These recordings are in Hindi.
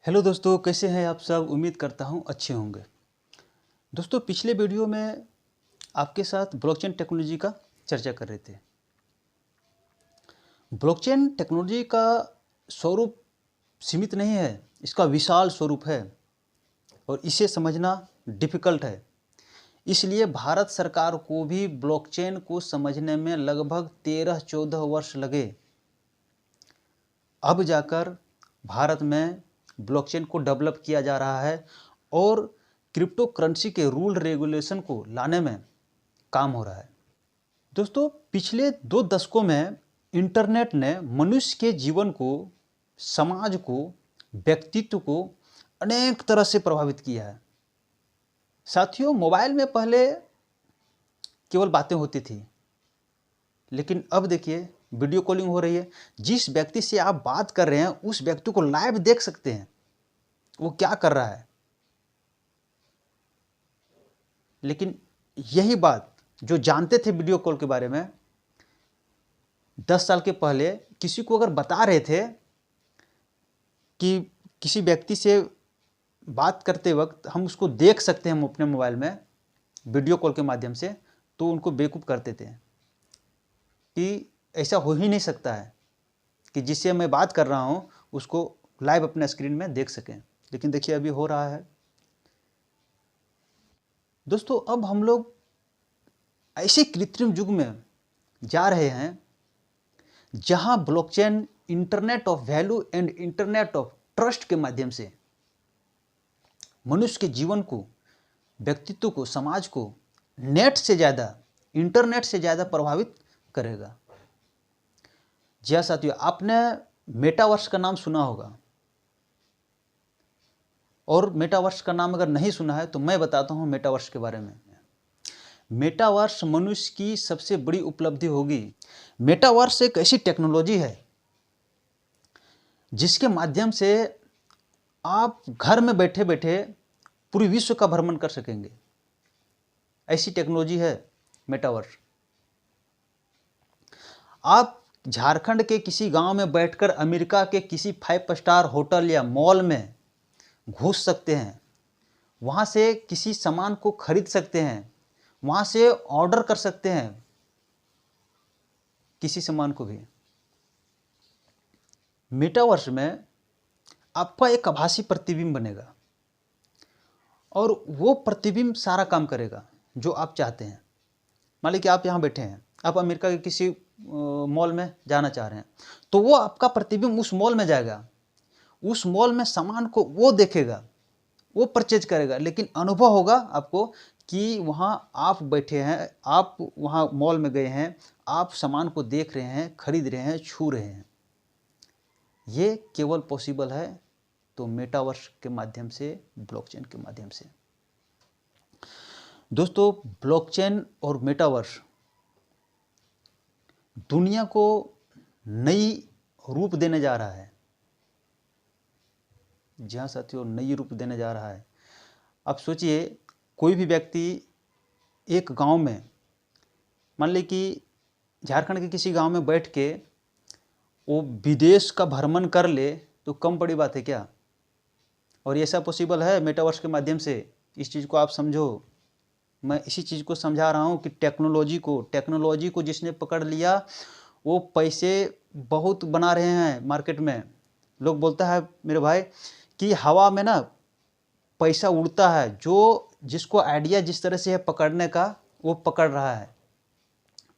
हेलो दोस्तों, कैसे हैं आप सब। उम्मीद करता हूं अच्छे होंगे। दोस्तों, पिछले वीडियो में आपके साथ ब्लॉकचेन टेक्नोलॉजी का चर्चा कर रहे थे। ब्लॉकचेन टेक्नोलॉजी का स्वरूप सीमित नहीं है, इसका विशाल स्वरूप है और इसे समझना डिफ़िकल्ट है। इसलिए भारत सरकार को भी ब्लॉकचेन को समझने में लगभग 13-14 वर्ष लगे। अब जाकर भारत में ब्लॉकचेन को डेवलप किया जा रहा है और क्रिप्टो करेंसी के रूल रेगुलेशन को लाने में काम हो रहा है। दोस्तों, पिछले 2 दशकों में इंटरनेट ने मनुष्य के जीवन को, समाज को, व्यक्तित्व को अनेक तरह से प्रभावित किया है। साथियों, मोबाइल में पहले केवल बातें होती थी, लेकिन अब देखिए वीडियो कॉलिंग हो रही है। जिस व्यक्ति से आप बात कर रहे हैं उस व्यक्ति को लाइव देख सकते हैं, वो क्या कर रहा है। लेकिन यही बात जो जानते थे वीडियो कॉल के बारे में 10 साल के पहले, किसी को अगर बता रहे थे कि किसी व्यक्ति से बात करते वक्त हम उसको देख सकते हैं हम अपने मोबाइल में वीडियो कॉल के माध्यम से, तो उनको बेवकूफ़ करते थे कि ऐसा हो ही नहीं सकता है कि जिससे मैं बात कर रहा हूँ उसको लाइव अपने स्क्रीन में देख सकें। लेकिन देखिए अभी हो रहा है। दोस्तों, अब हम लोग ऐसे कृत्रिम युग में जा रहे हैं जहां blockchain internet of value and internet of trust के माध्यम से मनुष्य के जीवन को, व्यक्तित्व को, समाज को नेट से ज़्यादा, इंटरनेट से ज़्यादा प्रभावित करेगा। जी हाँ साथियों, आपने मेटावर्स का नाम सुना होगा, और मेटावर्स का नाम अगर नहीं सुना है तो मैं बताता हूँ मेटावर्स के बारे में। मेटावर्स मनुष्य की सबसे बड़ी उपलब्धि होगी। मेटावर्स एक ऐसी टेक्नोलॉजी है जिसके माध्यम से आप घर में बैठे बैठे पूरे विश्व का भ्रमण कर सकेंगे। ऐसी टेक्नोलॉजी है मेटावर्स। आप झारखंड के किसी गांव में बैठकर अमेरिका के किसी 5 स्टार होटल या मॉल में घुस सकते हैं, वहाँ से किसी सामान को खरीद सकते हैं, वहाँ से ऑर्डर कर सकते हैं किसी सामान को भी। मेटावर्स में आपका एक आभासी प्रतिबिंब बनेगा और वो प्रतिबिंब सारा काम करेगा जो आप चाहते हैं। मान लीजिए कि आप यहाँ बैठे हैं, आप अमेरिका के किसी मॉल में जाना चाह रहे हैं, तो वो आपका प्रतिबिंब उस मॉल में जाएगा, उस मॉल में सामान को वो देखेगा, वो परचेज करेगा, लेकिन अनुभव होगा आपको कि वहाँ आप बैठे हैं, आप वहाँ मॉल में गए हैं, आप सामान को देख रहे हैं, खरीद रहे हैं, छू रहे हैं। ये केवल पॉसिबल है तो मेटावर्स के माध्यम से, ब्लॉकचेन के माध्यम से। दोस्तों, ब्लॉकचेन और मेटावर्स दुनिया को नई रूप देने जा रहा है। जी हाँ साथियों, नई रूप देने जा रहा है। अब सोचिए, कोई भी व्यक्ति एक गांव में, मान ली कि झारखंड के किसी गांव में बैठ के वो विदेश का भ्रमण कर ले, तो कम बड़ी बात है क्या। और ये ऐसा पॉसिबल है मेटावर्स के माध्यम से। इस चीज़ को आप समझो। मैं इसी चीज़ को समझा रहा हूँ कि टेक्नोलॉजी को जिसने पकड़ लिया वो पैसे बहुत बना रहे हैं मार्केट में। लोग बोलता है मेरे भाई कि हवा में ना पैसा उड़ता है, जो जिसको आइडिया जिस तरह से है पकड़ने का, वो पकड़ रहा है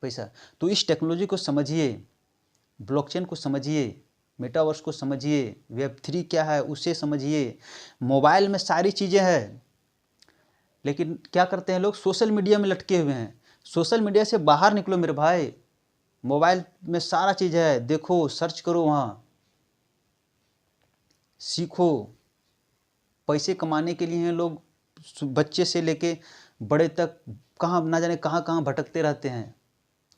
पैसा। तो इस टेक्नोलॉजी को समझिए, ब्लॉकचेन को समझिए, मेटावर्स को समझिए, वेब3 क्या है उसे समझिए। मोबाइल में सारी चीज़ें हैं, लेकिन क्या करते हैं लोग, सोशल मीडिया में लटके हुए हैं। सोशल मीडिया से बाहर निकलो मेरे भाई, मोबाइल में सारा चीज़ है, देखो, सर्च करो, वहाँ सीखो। पैसे कमाने के लिए हैं लोग, बच्चे से लेके बड़े तक कहाँ ना जाने कहाँ कहाँ भटकते रहते हैं।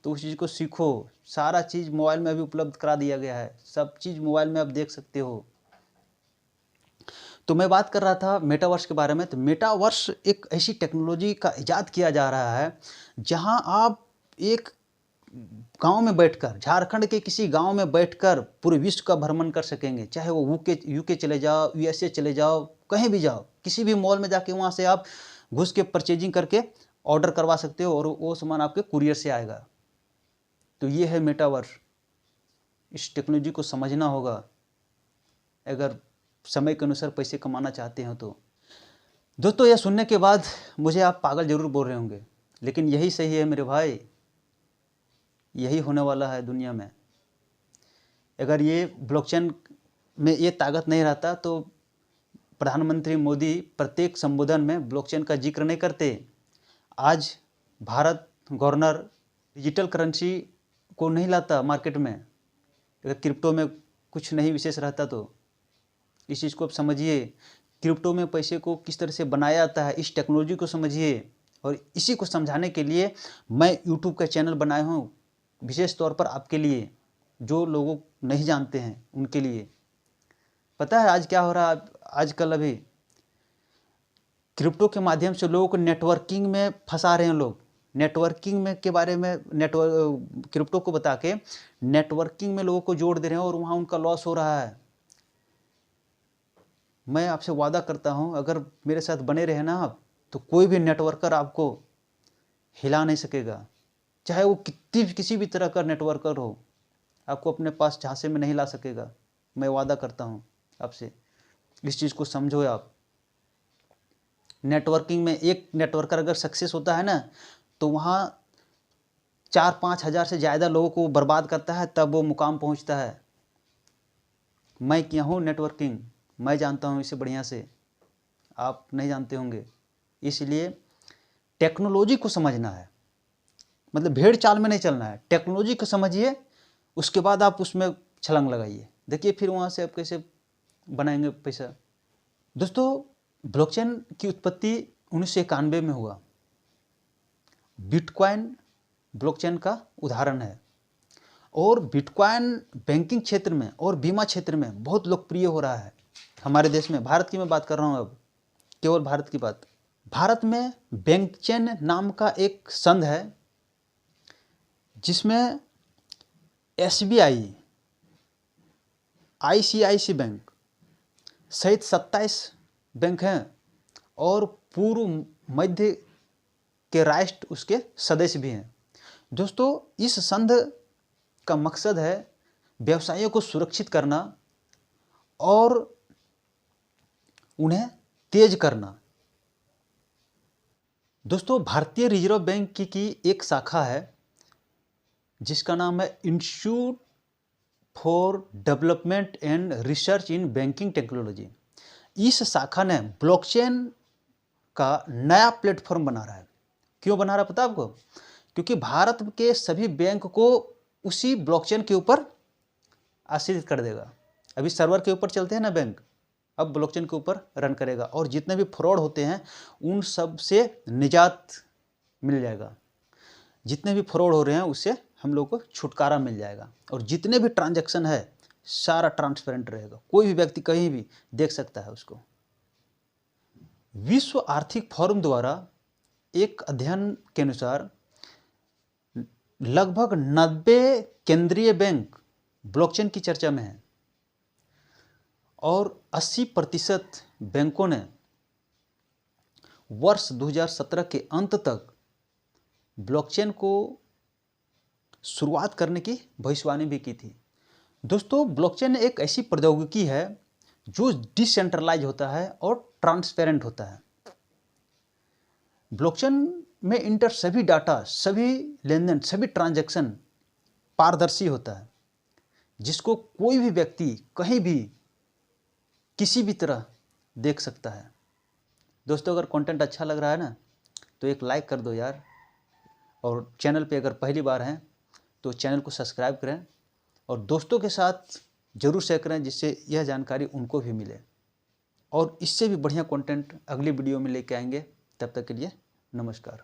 तो उस चीज़ को सीखो। सारा चीज़ मोबाइल में अभी उपलब्ध करा दिया गया है, सब चीज़ मोबाइल में आप देख सकते हो। तो मैं बात कर रहा था मेटावर्स के बारे में। तो मेटावर्स एक ऐसी टेक्नोलॉजी का इजाद किया जा रहा है जहां आप एक गांव में बैठकर, झारखंड के किसी गांव में बैठकर पूरे विश्व का भ्रमण कर सकेंगे। चाहे वो यूके चले जाओ, यूएसए चले जाओ, कहीं भी जाओ, किसी भी मॉल में जाके वहाँ से आप घुस के परचेजिंग करके ऑर्डर करवा सकते हो और वो सामान आपके कुरियर से आएगा। तो ये है मेटावर्स। इस टेक्नोलॉजी को समझना होगा अगर समय के अनुसार पैसे कमाना चाहते हैं तो। दोस्तों, यह सुनने के बाद मुझे आप पागल जरूर बोल रहे होंगे, लेकिन यही सही है मेरे भाई, यही होने वाला है दुनिया में। अगर ये ब्लॉकचेन में ये ताकत नहीं रहता तो प्रधानमंत्री मोदी प्रत्येक संबोधन में ब्लॉकचेन का जिक्र नहीं करते। आज भारत गवर्नर डिजिटल करेंसी को नहीं लाता मार्केट में अगर क्रिप्टो में कुछ नहीं विशेष रहता तो। इस चीज़ को आप समझिए, क्रिप्टो में पैसे को किस तरह से बनाया जाता है, इस टेक्नोलॉजी को समझिए। और इसी को समझाने के लिए मैं यूट्यूब का चैनल बनाया हूँ, विशेष तौर पर आपके लिए, जो लोगों नहीं जानते हैं उनके लिए। पता है आज क्या हो रहा है? आजकल अभी क्रिप्टो के माध्यम से लोगों को नेटवर्किंग में फंसा रहे हैं लोग। नेटवर्किंग में के बारे में क्रिप्टो को बता के नेटवर्किंग में लोगों को जोड़ दे रहे हैं और वहाँ उनका लॉस हो रहा है। मैं आपसे वादा करता हूँ, अगर मेरे साथ बने रहे ना आप, तो कोई भी नेटवर्कर आपको हिला नहीं सकेगा। चाहे वो किसी भी तरह का नेटवर्कर हो, आपको अपने पास झांसे में नहीं ला सकेगा। मैं वादा करता हूँ आपसे, इस चीज़ को समझो आप। नेटवर्किंग में एक नेटवर्कर अगर सक्सेस होता है ना, तो वहाँ 4-5 हज़ार से ज़्यादा लोगों को बर्बाद करता है, तब वो मुकाम पहुँचता है। मैं किया हूँ नेटवर्किंग, मैं जानता हूँ इसे बढ़िया से, आप नहीं जानते होंगे। इसलिए टेक्नोलॉजी को समझना है, मतलब भेड़ चाल में नहीं चलना है। टेक्नोलॉजी को समझिए, उसके बाद आप उसमें छलांग लगाइए, देखिए फिर वहाँ से आप कैसे बनाएंगे पैसा। दोस्तों, ब्लॉकचेन की उत्पत्ति 1991 में हुआ। बिटकॉइन ब्लॉकचेन का उदाहरण है और बिटकॉइन बैंकिंग क्षेत्र में और बीमा क्षेत्र में बहुत लोकप्रिय हो रहा है हमारे देश में। भारत की मैं बात कर रहा हूँ अब, केवल भारत की बात। भारत में बैंकचेन नाम का एक संघ है जिसमें SBI, ICICI बैंक सहित 27 बैंक हैं और पूर्व मध्य के राष्ट्र उसके सदस्य भी हैं। दोस्तों, इस संघ का मकसद है व्यवसायों को सुरक्षित करना और उन्हें तेज करना। दोस्तों, भारतीय रिजर्व बैंक की एक शाखा है जिसका नाम है institute for development and research in banking technology. इस शाखा ने ब्लॉकचेन का नया प्लेटफॉर्म बना रहा है। क्यों बना रहा है पता आपको? क्योंकि भारत के सभी बैंक को उसी ब्लॉकचेन के ऊपर आश्रित कर देगा। अभी सर्वर के ऊपर चलते हैं ना बैंक, अब ब्लॉकचेन के ऊपर रन करेगा और जितने भी फ्रॉड होते हैं उन सब से निजात मिल जाएगा। जितने भी फ्रॉड हो रहे हैं उससे हम लोग को छुटकारा मिल जाएगा और जितने भी ट्रांजैक्शन है सारा ट्रांसपेरेंट रहेगा, कोई भी व्यक्ति कहीं भी देख सकता है उसको। विश्व आर्थिक फोरम द्वारा एक अध्ययन के अनुसार लगभग 90 केंद्रीय बैंक ब्लॉकचेन की चर्चा में है और 80% बैंकों ने वर्ष 2017 के अंत तक ब्लॉकचेन को शुरुआत करने की भविष्यवाणी भी की थी। दोस्तों, ब्लॉकचेन एक ऐसी प्रौद्योगिकी है जो डिसेंट्रलाइज होता है और ट्रांसपेरेंट होता है। ब्लॉकचेन में इंटर सभी डाटा, सभी लेनदेन, सभी ट्रांजैक्शन पारदर्शी होता है, जिसको कोई भी व्यक्ति कहीं भी किसी भी तरह देख सकता है। दोस्तों, अगर कंटेंट अच्छा लग रहा है ना तो एक लाइक कर दो यार, और चैनल पे अगर पहली बार हैं तो चैनल को सब्सक्राइब करें और दोस्तों के साथ ज़रूर शेयर करें जिससे यह जानकारी उनको भी मिले। और इससे भी बढ़िया कंटेंट अगली वीडियो में लेके आएंगे। तब तक के लिए नमस्कार।